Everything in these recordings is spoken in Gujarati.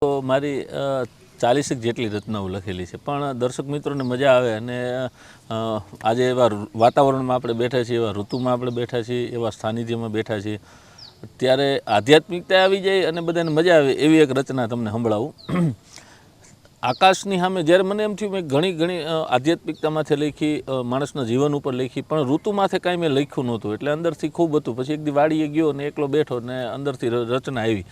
તો મારી 40 જેટલી રચનાઓ લખેલી છે, પણ દર્શક મિત્રોને મજા આવે અને આજે એવા વાતાવરણમાં આપણે બેઠા છીએ, એવા ઋતુમાં આપણે બેઠા છીએ, એવા સાનિધ્યમાં બેઠા છીએ, ત્યારે આધ્યાત્મિકતા આવી જાય અને બધાને મજા આવે એવી એક રચના તમને સંભળાવું. આકાશની સામે જ્યારે મને એમ થયું મેં ઘણી આધ્યાત્મિકતા માથે લખી, માણસના જીવન ઉપર લખી, પણ ઋતુ માથે કાંઈ મેં લખ્યું નહોતું, એટલે અંદરથી ખૂબ હતું. પછી એક દી વાડીએ ગયો ને એકલો બેઠો ને અંદરથી રચના આવી.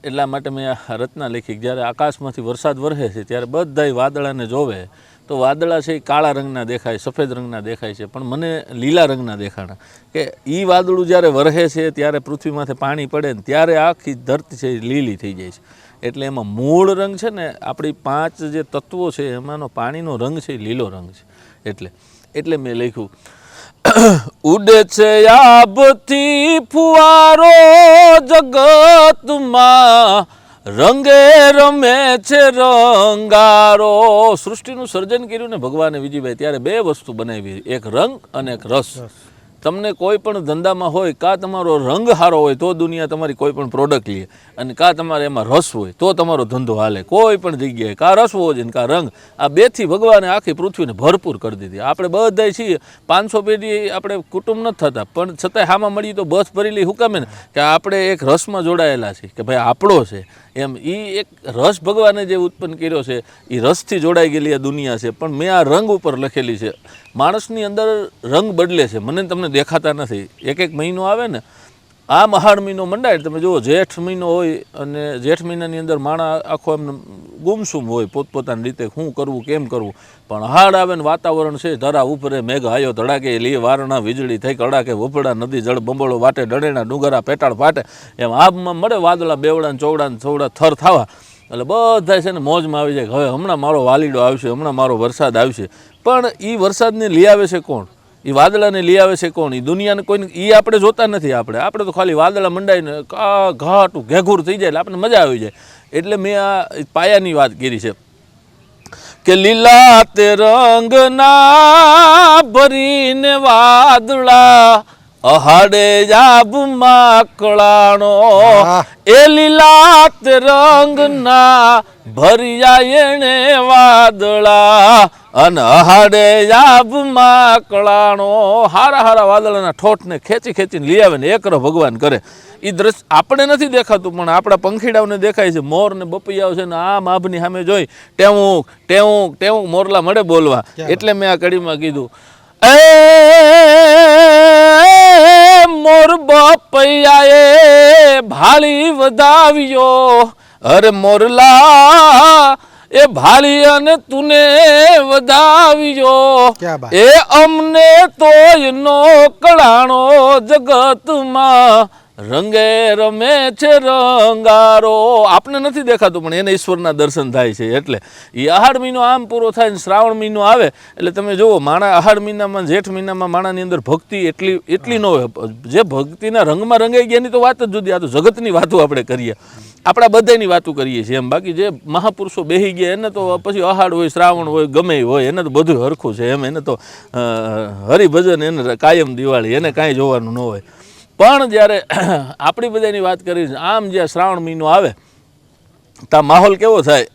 એટલા માટે મેં આ રચના લખી. જ્યારે આકાશમાંથી વરસાદ વરસે છે ત્યારે બધાય વાદળાને જોવે તો વાદળા છે એ કાળા રંગના દેખાય, સફેદ રંગના દેખાય છે, પણ મને લીલા રંગના દેખાણા. કે એ વાદળું જ્યારે વરસે છે ત્યારે પૃથ્વીમાંથી પાણી પડે ને ત્યારે આખી ધરતી છે એ લીલી થઈ જાય છે. એટલે એમાં મૂળ રંગ છે ને, આપણી 5 જે તત્વો છે એમાંનો પાણીનો રંગ છે એ લીલો રંગ છે. એટલે મેં લખ્યું, ઉડે છે આભથી ફુવારો જગતમાં, રંગે રમે છે રંગારો. સૃષ્ટિનું સર્જન કર્યું ને ભગવાને વિજયભાઈ, ત્યારે 2 વસ્તુ બનાવી, એક રંગ અને એક રસ. તમને કોઈ પણ ધંધામાં હોય, કાં તમારો રંગ સારો હોય તો દુનિયા તમારી કોઈ પણ પ્રોડક્ટ લે, અને કાં તમારે એમાં રસ હોય તો તમારો ધંધો હાલે. કોઈ પણ જગ્યાએ કાં રસ હોવો જોઈએ ને કાં રંગ. આ 2થી ભગવાને આખી પૃથ્વીને ભરપૂર કરી દીધી. આપણે બધા છીએ 500 પેઢી આપણે કુટુંબ નથી થતા, પણ છતાંય હામાં મળીએ તો બસ ભરેલી હુકામે ને કે આપણે એક રસમાં જોડાયેલા છીએ, કે ભાઈ આપણો છે એમ. એ એક રસ ભગવાને જે ઉત્પન્ન કર્યો છે એ રસથી જોડાઈ ગયેલી આ દુનિયા છે. પણ મેં આ રંગ ઉપર લખેલી છે. માણસની અંદર રંગ બદલે છે, મને તમને દેખાતા નથી. એક મહિનો આવે ને, આ મહાળ મહિનો મંડાય, તમે જુઓ જેઠ મહિનો હોય અને જેઠ મહિનાની અંદર માણા આખો એમ ગુમસુમ હોય પોતપોતાની રીતે, શું કરવું કેમ કરવું. પણ હાડ આવે ને વાતાવરણ છે, ધરા ઉપરે મેઘ આયો ધડાકે, લી વારણા વીજળી થઈ કડાકે, વપડા નદી જળ બંબોળો વાટે, ડડેણા ડુંગરા પેટાળ ફાટે. એમ આબમાં મળે વાદળા બેવડા ચોવડા થોડા થર થવા, એટલે બધા છે ને મોજમાં આવી જાય. હવે હમણાં મારો વાલીડો આવશે, હમણાં મારો વરસાદ આવશે. પણ એ વરસાદને લઈ આવે છે કોણ? એ વાદળાને લઈ આવે છે કોણ? એ દુનિયાને કોઈને એ આપણે જોતા નથી. આપણે તો ખાલી વાદળા મંડાઈને ઘાટું ઘેઘૂર થઈ જાય એટલે આપણે મજા આવી જાય. એટલે મેં આ પાયાની વાત કરી છે કે લીલા તે રંગના ભરીને વાદળા, અહાડે જાબમાં કળાણો. એ લીલા તે રંગના ભર્યા એને વાદળા, અને અહાડે જાબમાં કળાણો. હારા વાદળાના ઠોઠને ખેંચીને લઈ આવે ને એકરો ભગવાન કરે. એ દ્રશ્ય આપણે નથી દેખાતું, પણ આપણા પંખીડાઓને દેખાય છે. મોર ને બપૈયાઓ છે ને આમ આભની સામે જોઈ ટેવું ટેવું ટેવું મોરલા મળે બોલવા. એટલે મેં આ કડીમાં કીધું, એ મોર બપૈયાએ ભાળી વધાવ્યો, અરે મોરલા એ ભાળી અને તુને વધાવ્યો. એ અમને તોય નો કળાણો, જગતમાં રંગે રમે છે રંગારો. આપણે નથી દેખાતું પણ એને ઈશ્વરના દર્શન થાય છે. એટલે એ આહાડ મહિનો આમ પૂરો થાય ને શ્રાવણ મહિનો આવે એટલે તમે જુઓ, માણા આહાડ મહિનામાં જેઠ મહિનામાં માણાની અંદર ભક્તિ એટલી ન હોય. જે ભક્તિના રંગમાં રંગાઈ ગયાની તો વાત જ જુદી. આ તો જગતની વાતો આપણે કરીએ, આપણા બધાની વાતો કરીએ છીએ એમ. બાકી જે મહાપુરુષો બેસી ગયા એને તો પછી આહાડ હોય, શ્રાવણ હોય, ગમે હોય, એને તો બધું હરખું છે એમ. એને તો હરિભજન, એને કાયમ દિવાળી, એને કાંઈ જોવાનું ન હોય. પણ જ્યારે આપણી બધાની વાત કરી, આમ જ્યાં શ્રાવણ મહિનો આવે ત્યાં માહોલ કેવો થાય?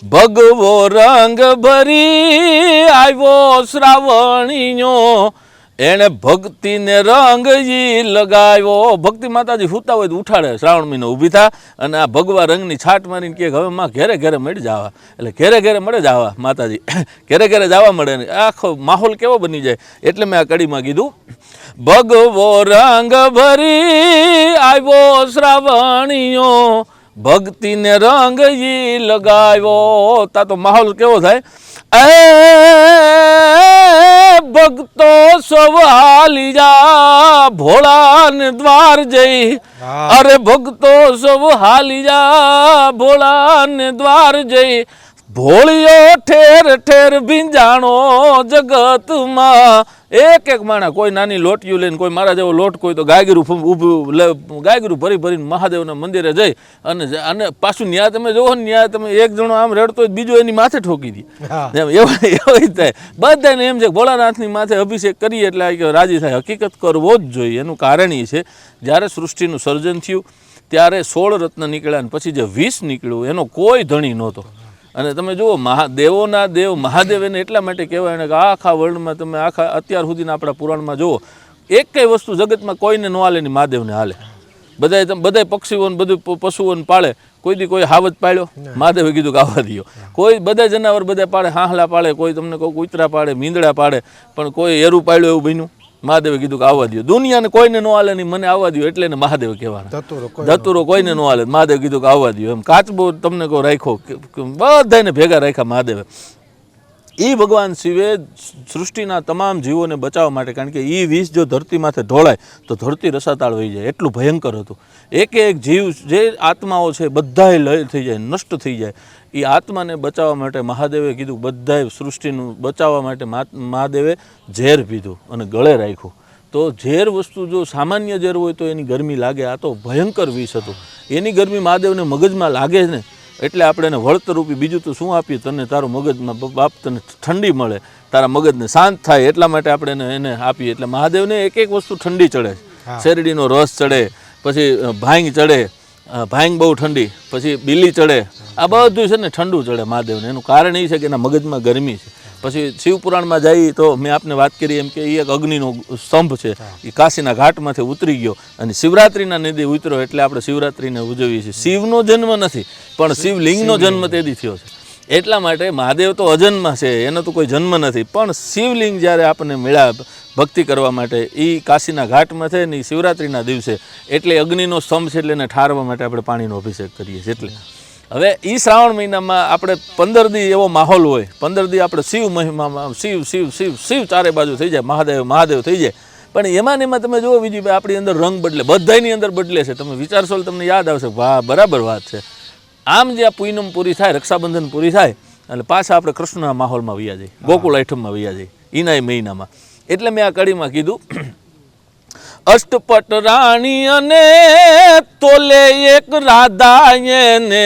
ભગવો રંગ ભરી આવ્યો શ્રાવણીયો, એને ભક્તિને રંગ ઈ લગાવ્યો. ભક્તિ માતાજી સૂતા હોય તો ઉઠાડે, શ્રાવણ મહિનો ઊભી થા અને આ ભગવા રંગની છાટ મારીને કહે હવે માં ઘેરે મળી જવા. એટલે ઘેરે મળે જવા માતાજી, ઘેરે જવા મળે ને આખો માહોલ કેવો બની જાય. એટલે મેં આ કડીમાં કીધું, ભગવો રંગ ભરી આવ્યો શ્રાવણીયો, ભક્તિને રંગ ઈ લગાવ્યો. તા તો માહોલ કેવો થાય? એ ભક્તો સૌ હાલી જા ભોળાને દ્વાર જઈ, અરે ભક્તો સૌ હાલી જા ભોળાને દ્વાર જઈ. ભોળિયો ઠેર ભીંજાણો જગતમાં. એક માણા, કોઈ નાની લોટિયું લઈને, કોઈ મારા જેવો લોટ, કોઈ તો ગાયગીરું ભરીને મહાદેવના મંદિરે જઈ અને પાછું ન્યા તમે જોવો ને, ન્યા તમે એક જણો આમ રડતો હોય બીજો એની માથે ઠોકી દે. એવું થાય. બધાને એમ છે ભોળાનાથની માથે અભિષેક કરીએ એટલે રાજી થાય. હકીકત કરવો જ જોઈએ. એનું કારણ એ છે, જ્યારે સૃષ્ટિનું સર્જન થયું ત્યારે 16 રત્ન નીકળ્યા અને પછી જે 20 નીકળ્યું એનો કોઈ ધણી નહોતો. અને તમે જુઓ દેવોના દેવ મહાદેવ એને એટલા માટે કહેવાય ને કે આખા વર્લ્ડમાં તમે આખા અત્યાર સુધીના આપણા પુરાણમાં જુઓ એક કઈ વસ્તુ જગતમાં કોઈને ન હાલે ને મહાદેવને હાલે. બધા પક્ષીઓને બધું પશુઓને પાળે, કોઈ દી કોઈ હાવજ પાળ્યો, મહાદેવે કીધું કે આવવા દો. કોઈ બધા જનાવર બધા પાળે, હાંહલા પાળે, કોઈ તમને કોઈ કૂતરા પાળે, મીંદડા પાળે, પણ કોઈ એરું પાળ્યું એવું બન્યું, મહાદેવે કીધું કે આવવા દો. દુનિયાને કોઈને ન હાલે નહીં, મને આવવા દો એટલે એને મહાદેવ કહેવાના. ધતુરો કોઈને ન હાલે, મહાદેવ કીધું કે આવવા દો. એમ કાચબો તમને કોઈ રાખ્યો, બધાને ભેગા રાખ્યા મહાદેવે. એ ભગવાન શિવે સૃષ્ટિના તમામ જીવોને બચાવવા માટે, કારણ કે એ વિષ જો ધરતી માથે ઢોળાય તો ધરતી રસાતાળ વહી જાય, એટલું ભયંકર હતું. એક જીવ જે આત્માઓ છે બધાય લય થઈ જાય, નષ્ટ થઈ જાય. એ આત્માને બચાવવા માટે મહાદેવે કીધું, બધાય સૃષ્ટિનું બચાવવા માટે મહાદેવે ઝેર પીધું અને ગળે રાખ્યું. તો ઝેર વસ્તુ જો સામાન્ય ઝેર હોય તો એની ગરમી લાગે, આ તો ભયંકર વિષ હતું. એની ગરમી મહાદેવને મગજમાં લાગે ને એટલે આપણે એને વળતરૂપી બીજું તો શું આપીએ, તને તારું મગજમાં બાપ તને ઠંડી મળે, તારા મગજને શાંત થાય એટલા માટે આપણે એને આપીએ. એટલે મહાદેવને એક એક વસ્તુ ઠંડી ચડે, શેરડીનો રસ ચડે, પછી ભાંગ ચડે, ભાંગ બહુ ઠંડી, પછી બીલી ચડે, આ બધું છે ને ઠંડુ ચડે મહાદેવને. એનું કારણ એ છે કે એના મગજમાં ગરમી છે. પછી શિવપુરાણમાં જઈએ તો મેં આપને વાત કરી એમ કે એ એક અગ્નિનો સ્તંભ છે, એ કાશીના ઘાટમાંથી ઉતરી ગયો અને શિવરાત્રિના નિધિ ઉતર્યો એટલે આપણે શિવરાત્રિને ઉજવીએ છીએ. શિવનો જન્મ નથી પણ શિવલિંગનો જન્મ તેથી થયો છે. એટલા માટે મહાદેવ તો અજન્મ છે, એનો તો કોઈ જન્મ નથી, પણ શિવલિંગ જ્યારે આપણને મળ્યા ભક્તિ કરવા માટે એ કાશીના ઘાટમાં છે ને શિવરાત્રિના દિવસે, એટલે અગ્નિનો સ્તંભ છે એટલે એને ઠારવા માટે આપણે પાણીનો અભિષેક કરીએ છીએ. એટલે હવે એ શ્રાવણ મહિનામાં આપણે 15 દી એવો માહોલ હોય, 15 દી આપણે શિવ મહિમામાં શિવ શિવ શિવ શિવ ચારે બાજુ થઈ જાય, મહાદેવ મહાદેવ થઈ જાય. પણ એમાં ને એમાં તમે જુઓ બીજી ભાઈ આપણી અંદર રંગ બદલે, બધાની અંદર બદલે છે. તમે વિચારશો તમને યાદ આવશે, વાહ બરાબર વાત છે. આમ જે આ પૂનમ પૂરી થાય, રક્ષાબંધન પૂરી થાય એટલે પાછા આપણે કૃષ્ણના માહોલમાં વૈયા જઈએ, ગોકુળ આઈટમમાં વૈયા જઈએ ઈનાય મહિનામાં. એટલે મેં આ કડીમાં કીધું, અષ્ટપટ રાણી અને તોલે એક રાધા એને.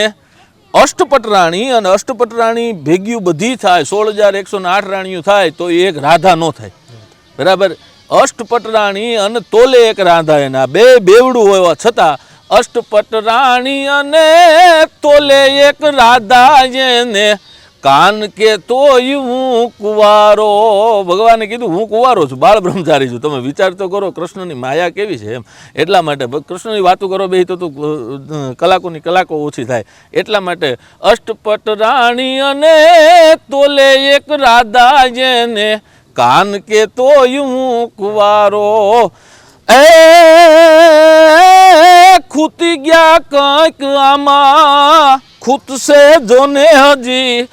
અષ્ટપટ રાણી અને અષ્ટપટ રાણી ભેગ્યું બધી થાય, 16,108 રાણીઓ થાય તો એક રાધા ન થાય, બરાબર. અષ્ટપટ રાણી અને તોલે એક રાધા, એના બે બેવડું હોવા છતાં અષ્ટપટ રાણી અને તોલે એક રાધા એને. કાન કે તોય હું કુંવારો, ભગવાને કીધું હું કુંવારો છું, બાળ બ્રહ્મચારી છું. તમે વિચાર તો કરો કૃષ્ણની માયા કેવી છે એમ. એટલા માટે કૃષ્ણની વાતો કરો બે તો કલાકોની કલાકો ઓછી થાય. એટલા માટે અષ્ટપટ રાણી અને તોલે એક રાધા જેને. કાન કે તોય હું કુંવારો. એ ખૂટી ગયા કંઈક આમાં, ખૂટશે જોને હજી.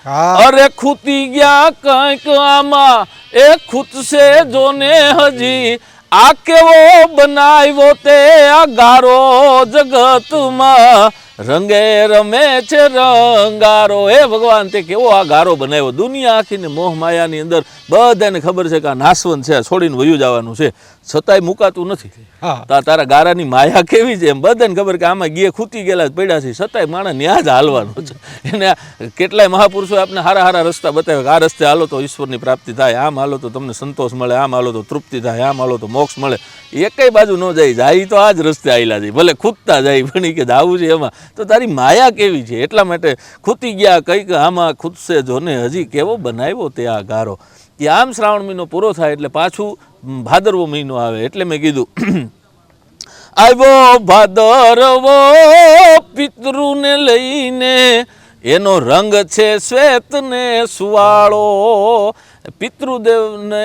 અરે ખૂટી ગયા કંઈક આમાં, એ ખૂટશે જોને હજી. આ કેવો બનાવ્યો તે આ ગારો જગતમાં, રંગે રમે છે રંગારો. હે ભગવાન તે કેવો આ ગારો બનાવ્યો. દુનિયા આખીને મોહ માયાની અંદર બધાને ખબર છે કે આ નાસવંત છે, છોડીને વયું જવાનું છે, છતાંય મુકાતું નથી. તારા ગારાની માયા કેવી છે એમ બધાને ખબર કે આમાં ગીએ ખૂટી ગયેલા પડ્યા છે, છતાંય માણસ ન્યા જ હાલવાનું છે. એને કેટલાય મહાપુરુષોએ આપણે હારા હારા રસ્તા બતાવ્યા કે આ રસ્તે હાલો તો ઈશ્વરની પ્રાપ્તિ થાય, આમ હાલો તો તમને સંતોષ મળે, આમ હાલો તો તૃપ્તિ થાય, આમ હાલો તો મોક્ષ મળે. એકઈ બાજુ ન જાય તો આ જ રસ્તે આવેલા જાય, ભલે ખૂટતા જાય પણ કે આવું છે એમાં. તો તારી માયા કેવી છે. એટલા માટે ખૂટી ગયા કંઈક આમાં, ખૂટશે જોને હજી, કેવો બનાવ્યો તે આ ગારો. એ આમ શ્રાવણ મહિનો પૂરો થાય એટલે પાછું ભાદરવો મહિનો આવે. એટલે મેં કીધું આવ્યો ભાદરવો પિતૃને લઈને, એનો રંગ છે શ્વેત ને સુવાળો. પિતૃદેવને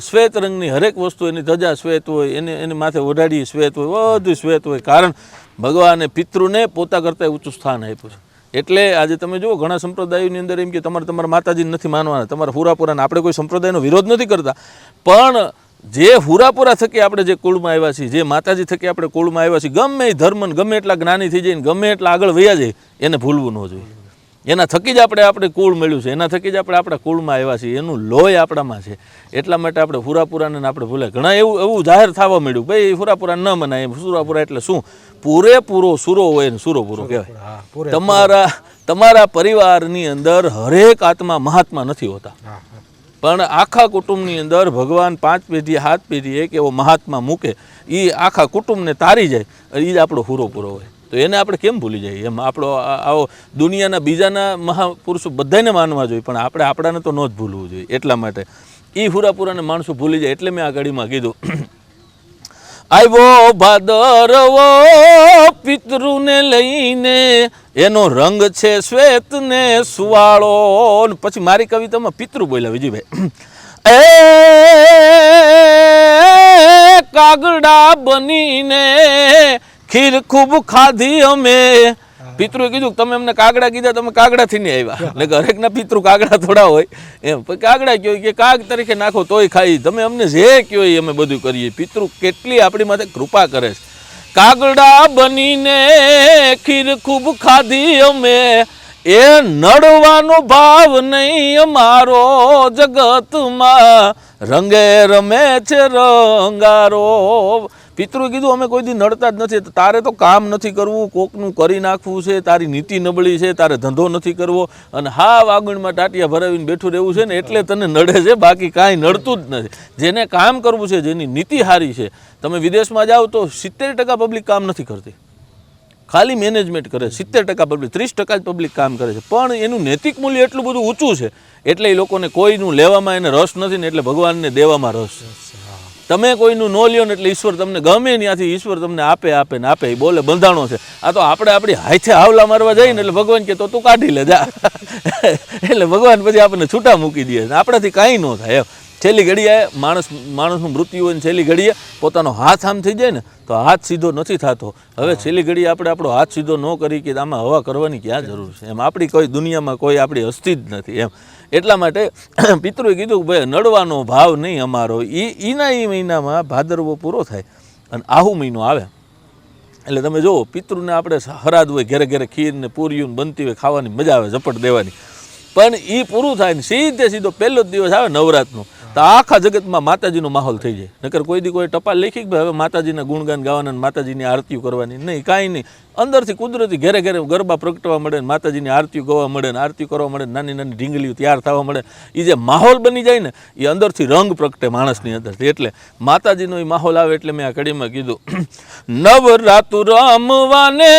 શ્વેત રંગની હરેક વસ્તુ, એની ધજા શ્વેત હોય, એને માથે ઓઢાડી શ્વેત હોય, બધું શ્વેત હોય. કારણ ભગવાને પિતૃને પોતા કરતાં ઊંચું સ્થાન આપ્યું છે. એટલે આજે તમે જુઓ ઘણા સંપ્રદાયોની અંદર એમ કે તમારા માતાજીને નથી માનવાના, તમારા હુરાપુરાને. આપણે કોઈ સંપ્રદાયનો વિરોધ નથી કરતા, પણ જે હુરાપુરા થકી આપણે જે કુળમાં આવ્યા છીએ, જે માતાજી થકી આપણે કુળમાં આવ્યા છીએ, ગમે એ ધર્મ ગમે એટલા જ્ઞાની થઈ જાય, ગમે એટલા આગળ વયા જાય, એને ભૂલવું ન જોઈએ. એના થકી જ આપણે કુળ મળ્યું છે, એના થકી જ આપણા કુળમાં આવ્યા છીએ, એનું લોહી આપણામાં છે. એટલા માટે આપણે હુરાપુરાને આપણે ભૂલાય. ઘણા એવું જાહેર થવા મળ્યું, ભાઈ હુરાપુરા ન મનાય એમ. હુરાપુરા એટલે શું? પૂરેપૂરો સુરો હોય ને સુરોપુરો કહેવાય. તમારા પરિવારની અંદર હરેક આત્મા મહાત્મા નથી હોતા, પણ આખા કુટુંબની અંદર ભગવાન 5 પેઢી 7 પેઢી એક એવો મહાત્મા મૂકે, એ આખા કુટુંબને તારી જાય, એ જ આપણો હુરોપુરો હોય. તો એને આપણે કેમ ભૂલી જઈએ? એમ આપણો આવો દુનિયાના બીજાના મહાપુરુષો બધાને માનવા જોઈએ, પણ આપણે આપણાને તો ન જ ભૂલવું જોઈએ. એટલા માટે એ પૂરાપૂરાને માણસો ભૂલી જાય. એટલે મેં આ ઘડીમાં કીધું, આવ્યો ભાદરવો પિતૃને લઈને, એનો રંગ છે શ્વેત ને સુવાળો. પછી મારી કવિતામાં પિતૃ બોલ્યા વિજયભાઈ, એ કાગડા બનીને ખીર ખૂબ ખાધી અમે. પિતૃએ કીધું તમે અમને કાગડા કીધા, તમે કાગડાથી નહીં આવ્યા. એટલે હરેકના પિતૃ કાગડા થોડા હોય એમ. કાગડા કયો કે કાગ તરીકે નાખો તોય ખાઈ, તમે અમને જે કયો એ અમે બધું કરીએ. પિતૃ કેટલી આપણી માથે કૃપા કરે છે. કાગડા બનીને ખીર ખૂબ ખાધી અમે, એ નડવાનો ભાવ નહીં અમારો જગતમાં, રંગે રમે છે રંગારો. પિતૃએ કીધું અમે કોઈ દી નડતા જ નથી. તારે તો કામ નથી કરવું, કોકનું કરી નાખવું છે, તારી નીતિ નબળી છે, તારે ધંધો નથી કરવો, અને હા વાગણમાં ટાટિયા ભરાવીને બેઠું રહેવું છે ને એટલે તને નડે છે, બાકી કાંઈ નડતું જ નથી. જેને કામ કરવું છે, જેની નીતિ સારી છે, તમે વિદેશમાં જાઓ તો 70% પબ્લિક કામ નથી કરતી, ખાલી મેનેજમેન્ટ કરે. 70% પબ્લિક, 30% જ પબ્લિક કામ કરે છે, પણ એનું નૈતિક મૂલ્ય એટલું બધું ઊંચું છે એટલે એ લોકોને કોઈનું લેવામાં એને રસ નથી ને એટલે ભગવાનને દેવામાં રસ છે. તમે કોઈનું ન લ્યો ને એટલે ઈશ્વર તમને ગમે ત્યાંથી ઈશ્વર તમને આપે આપે ને આપે. એ બોલે બંધાણો છે. આ તો આપણે આપણી હાથે હાવલા મારવા જઈએ ને એટલે ભગવાન કે તો તું કાઢી લે જા. એટલે ભગવાન પછી આપણને છૂટા મૂકી દે. આપણાથી કાંઈ ન થાય એમ. છેલ્લી ઘડીએ માણસનું મૃત્યુ હોય ને છેલ્લી ઘડીએ પોતાનો હાથ આમ થઈ જાય ને તો હાથ સીધો નથી થતો. હવે છેલ્લી ઘડીએ આપણે આપણો હાથ સીધો ન કરી કે આમાં હવા કરવાની ક્યાં જરૂર છે? એમ આપણી કોઈ દુનિયામાં કોઈ આપણી હસ્તી જ નથી એમ. એટલા માટે પિતૃએ કીધું ભાઈ નડવાનો ભાવ નહીં અમારો. એના એ મહિનામાં ભાદરવો પૂરો થાય અને આહુ મહિનો આવે એટલે તમે જુઓ પિતૃને આપણે હરાદ હોય, ઘેરે ઘેરે ખીર ને પૂરીયું બનતી હોય, ખાવાની મજા આવે, ઝપટ દેવાની. પણ એ પૂરું થાય ને સીધો પહેલો જ દિવસ આવે નવરાતનો તો આખા જગતમાં માતાજીનો માહોલ થઈ જાય. નકર કોઈ દી કોઈ ટપાલ લખી કે હવે માતાજીના ગુણગાન ગાવાના, માતાજીની આરતીઓ કરવાની નહીં, કાંઈ નહીં. અંદરથી કુદરતી ઘેરે ઘેરે ગરબા પ્રગટવા મળે ને માતાજીની આરતીઓ ગાવા મળે ને આરતી કરવા મળે, નાની નાની ઢીંગલીઓ તૈયાર થવા મળે. એ જે માહોલ બની જાય ને એ અંદરથી રંગ પ્રગટે માણસની અંદરથી. એટલે માતાજીનો એ માહોલ આવે એટલે મેં આ કડીમાં કીધું, નવરાતુ રમવાને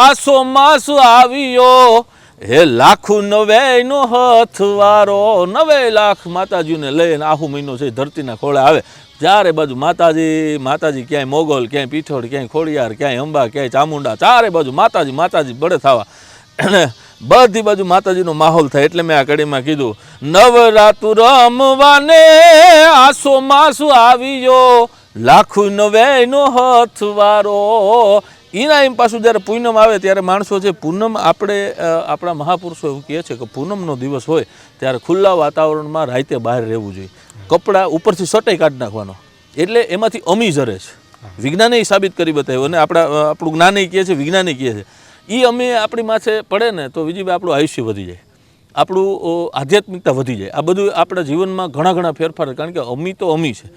આસો માસ આવ્યો, હે લાખું નવેનો હથવારો. 9 લાખ માતાજીને લઈને આહુ મહિનો છે ધરતીના ખોળે આવે. ચારે બાજુ માતાજી, ક્યાંય મોગલ, ક્યાંય પીઠોડ, ક્યાંય ખોડિયાર, ક્યાંય અંબા, ક્યાંય ચામુંડા, ચારે બાજુ માતાજી બળે થવા અને બધી બાજુ માતાજીનો માહોલ થાય. એટલે મેં આ કડીમાં કીધું, નવરાતુ રમવાને આસો માસ આવ્યો, લાખું નવેનો હથવારો. એના એમ પાછું જ્યારે પૂનમ આવે ત્યારે માણસો છે પૂનમ, આપણે આપણા મહાપુરુષો એવું કહે છે કે પૂનમનો દિવસ હોય ત્યારે ખુલ્લા વાતાવરણમાં રાતે બહાર રહેવું જોઈએ. કપડાં ઉપરથી સટાઈ કાઢી નાખવાનો, એટલે એમાંથી અમી જરે છે. વિજ્ઞાને એ સાબિત કરી બતાવ્યું અને આપણું જ્ઞાને કહે છે, વિજ્ઞાને કહે છે. એ અમે આપણી માથે પડે ને તો વિજયભાઈ આપણું આયુષ્ય વધી જાય, આપણું આધ્યાત્મિકતા વધી જાય. આ બધું આપણા જીવનમાં ઘણા ફેરફાર, કારણ કે અમી તો અમી છે.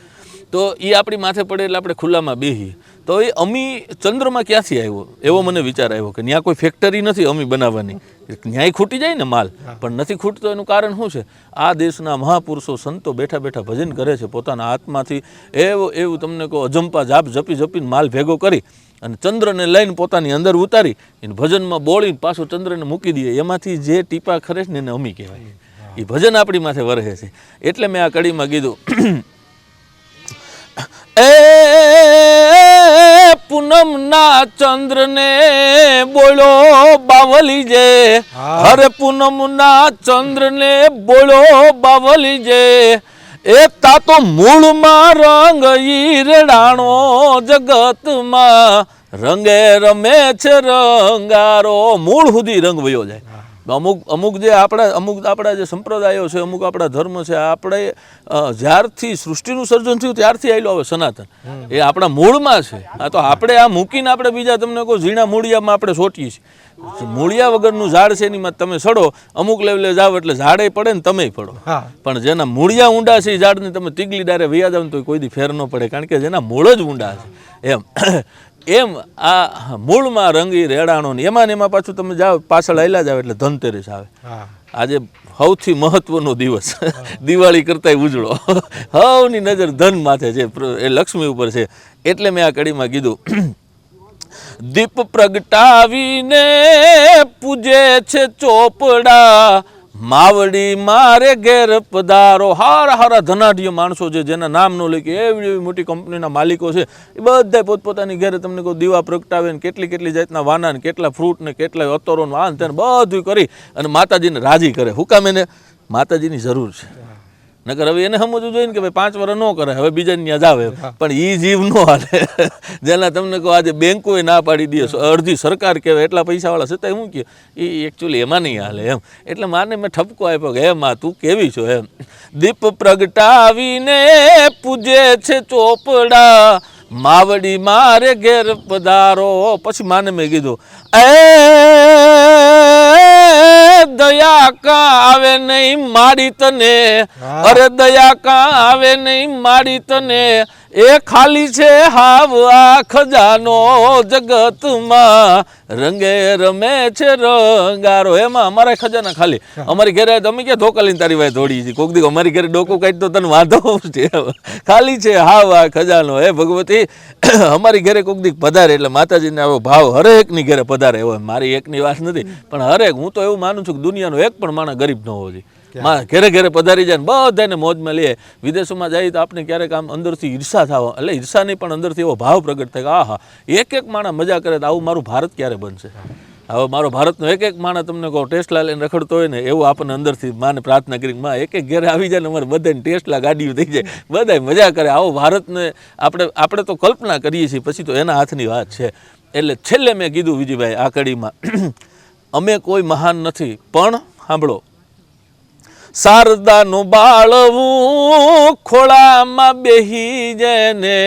તો એ આપણી માથે પડે એટલે આપણે ખુલ્લામાં બેહીએ. તો એ અમી ચંદ્રમાં ક્યાંથી આવ્યો એવો મને વિચાર આવ્યો કે ત્યાં કોઈ ફેક્ટરી નથી અમી બનાવવાની. ન્યાય ખૂટી જાય ને માલ, પણ નથી ખૂટતો. એનું કારણ શું છે? આ દેશના મહાપુરુષો સંતો બેઠા ભજન કરે છે પોતાના આત્માથી. એવું તમને કહો, અજંપા જાપ જપીને માલ ભેગો કરી અને ચંદ્રને લઈને પોતાની અંદર ઉતારી એને ભજનમાં બોળીને પાછો ચંદ્રને મૂકી દઈએ. એમાંથી જે ટીપા ખરે છે ને એને અમી કહેવાય. એ ભજન આપણી માથે વરહે છે. એટલે મેં આ કડીમાં કીધું, એ પૂનમના ચંદ્રને બોલો બાવલી જે, હરે પૂનમના ચંદ્રને બોલો બાવલી જે, એ તા તો મૂળમાં રંગ ઈરડાણો જગતમાં, રંગે રમે છે રંગારો. મૂળ સુધી રંગ વયો જાય. અમુક આપણા જે સંપ્રદાયો છે, અમુક આપણા ધર્મ છે, આપણે જ્યારથી સૃષ્ટિનું સર્જન થયું ત્યારથી આવેલું આવે સનાતન, એ આપણા મૂળમાં છે. આ તો આપણે આ મૂકીને આપણે બીજા તમને કહો ઝીણા મૂળિયામાં આપણે સોટીએ છીએ. મૂળિયા વગરનું ઝાડ છે એની તમે સડો, અમુક લેવલે જાવ એટલે ઝાડે પડે ને તમે પડો. પણ જેના મૂળિયા ઊંડા છે એ ઝાડને તમે તીગલી ડારે વૈયા જાવ તો કોઈ દી ફેર ન પડે, કારણ કે જેના મૂળ જ ઊંડા છે. એમ આ મૂળમાં રંગી રેડાણો ને એમાં પાછું તમે જાઓ પાછળ આયલા જાવ એટલે ધનતેરસ આવે. આજે સૌથી મહત્વનો દિવસ, દિવાળી કરતાંય ઉજળો. સૌની નજર ધન માથે છે, એ લક્ષ્મી ઉપર છે. એટલે મેં આ કડીમાં કીધું, દીપ પ્રગટાવીને પૂજે છે ચોપડા, માવડી મારે ઘેર પધારો. હારા હારા ધનાઢ્ય માણસો છે જેના નામ ન લે કે એવી એવી મોટી કંપનીના માલિકો છે, એ બધા પોતપોતાની ઘેરે તમને કોઈ દીવા પ્રગટાવે ને કેટલી કેટલી જાતના વાના ને કેટલા ફ્રૂટ ને કેટલા અતરો ને આન તેને બધું કરી અને માતાજીને રાજી કરે. હું કામ? એને માતાજીની જરૂર છે. નકર હવે એને સમજવું જોઈએ ને કે ભાઈ 5 વર્ષ ન કરે, હવે બીજાને ત્યાં જાવે. પણ એ જીવ ન હાલે જેના તમને કહો આજે બેંકોએ ના પાડી દે, અડધી સરકાર કહેવાય એટલા પૈસાવાળા છતાં શું કહે એ એકચ્યુઅલી એમાં નહીં હાલે એમ. એટલે માને મેં ઠપકો આપ્યો કે હે માં તું કેવી છો એમ. દીપ પ્રગટાવીને પૂજે છે ચોપડા, માવડી મારે ઘેર પધારો. પછી માને મેં કીધું દયા કા આવે નહીં માડી તને, અરે દયા કા આવે નહીં માડી તને, એ ખાલી છે હાવ આ ખજાનો જગતમાં, રંગે રમે છે રંગારો. એમાં અમારા ખજાના ખાલી. અમારી ઘરે તમે ક્યાં ધોકા લઈને તારી ભાઈ દોડી છે, કોક દી અમારી ઘરે ડોકું કાઢી તો તને વાંધો છે, ખાલી છે હાવ આ ખજાનો. હે ભગવતી અમારી ઘરે કોક દી પધારે એટલે માતાજીને આવો ભાવ હરેકની ઘરે પધારે એવો. મારી એકની વાત નથી પણ હરેક. હું તો એવું માનું છું કે દુનિયાનો એક પણ માણસ ગરીબ ન હોવો જોઈએ. ઘરે ઘરે પધારી જાય ને બધાને મોજમાં લે. વિદેશોમાં જાય તો આપણે ક્યારેક આમ અંદરથી ઈર્ષા થવા, એટલે ઈર્ષા નહીં પણ અંદરથી એવો ભાવ પ્રગટ થાય કે આહા એક એક માણસ મજા કરે તો આવું મારું ભારત ક્યારે બનશે. હવે મારો ભારતનો એક એક માણસ તમને કહો ટેસ્લા લઈને રખડતો હોય ને એવું આપણને અંદરથી માને પ્રાર્થના કરી માં એક એક ઘરે આવી જાય ને અમારે બધાને ટેસ્લા ગાડીઓ થઈ જાય, બધા મજા કરે. આવો ભારતને આપણે તો કલ્પના કરીએ છીએ, પછી તો એના હાથની વાત છે. એટલે છેલ્લે મેં કીધું વિજયભાઈ આ કડીમાં અમે કોઈ મહાન નથી, પણ સાંભળો, શારદાનું બાળવું ખોળામાં બેહી જેને,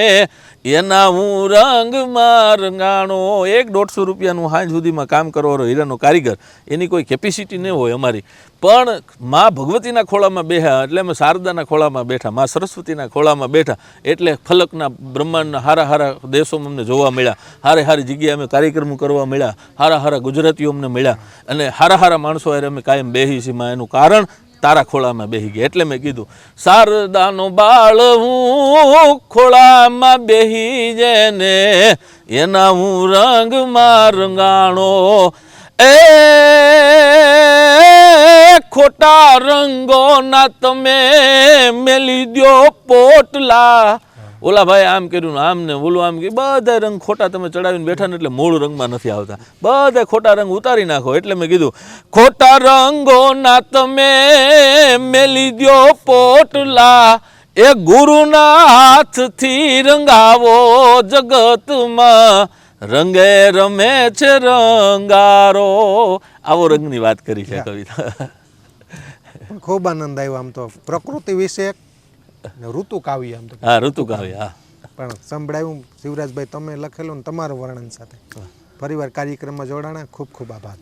એના હું રંગમાં રંગાણો. 100-150 રૂપિયાનું હાંજ સુધીમાં કામ કરવાનો હીરાનો કારીગર, એની કોઈ કેપેસિટી નહીં હોય અમારી. પણ માં ભગવતીના ખોળામાં બેઠા એટલે અમે શારદાના ખોળામાં બેઠા, માં સરસ્વતીના ખોળામાં બેઠા એટલે ફલકના બ્રહ્માંડના હારા હારા દેશોમાં અમને જોવા મળ્યા, હારે હારી જગ્યાએ અમે કાર્યક્રમો કરવા મળ્યા, હારા હારા ગુજરાતીઓ અમને મળ્યા અને હારા હારા માણસો હારે અમે કાયમ બેહી છીએ. માં એનું કારણ તારા ખોળામાં બેહી ગયા. એટલે મેં કીધું શારદાનો બાળ હું ખોળામાં બેહી જેને, એના હું રંગમાં રંગાણો. એ ખોટા રંગોના તમે મેલી દ્યો પોટલા. ઓલા ભાઈ આમ કર્યું ને આમ ને ઓલું આમ કે બધા રંગ ખોટા તમે ચડાવીને બેઠા ને એટલે મૂળ રંગમાં નથી આવતા, બધા ખોટા રંગ ઉતારી નાખો. એટલે મેં કીધું ખોટા રંગોના તમે મેલી દ્યો પોટલા, એ ગુરુના હાથથી રંગાવો જગતમાં, રંગે રમે છે રંગારો. આવો રંગની વાત કરી છે કવિતા. ખૂબ આનંદ આવ્યો. આમ તો પ્રકૃતિ વિશે ઋતુ કાવ્ય, આમ તો હા ઋતુ કાવ્ય હા પણ સંભળાયું શિવરાજભાઈ તમે લખેલું ને તમારું વર્ણન સાથે. ફરીવાર કાર્યક્રમમાં જોડાણા. ખૂબ ખૂબ આભાર.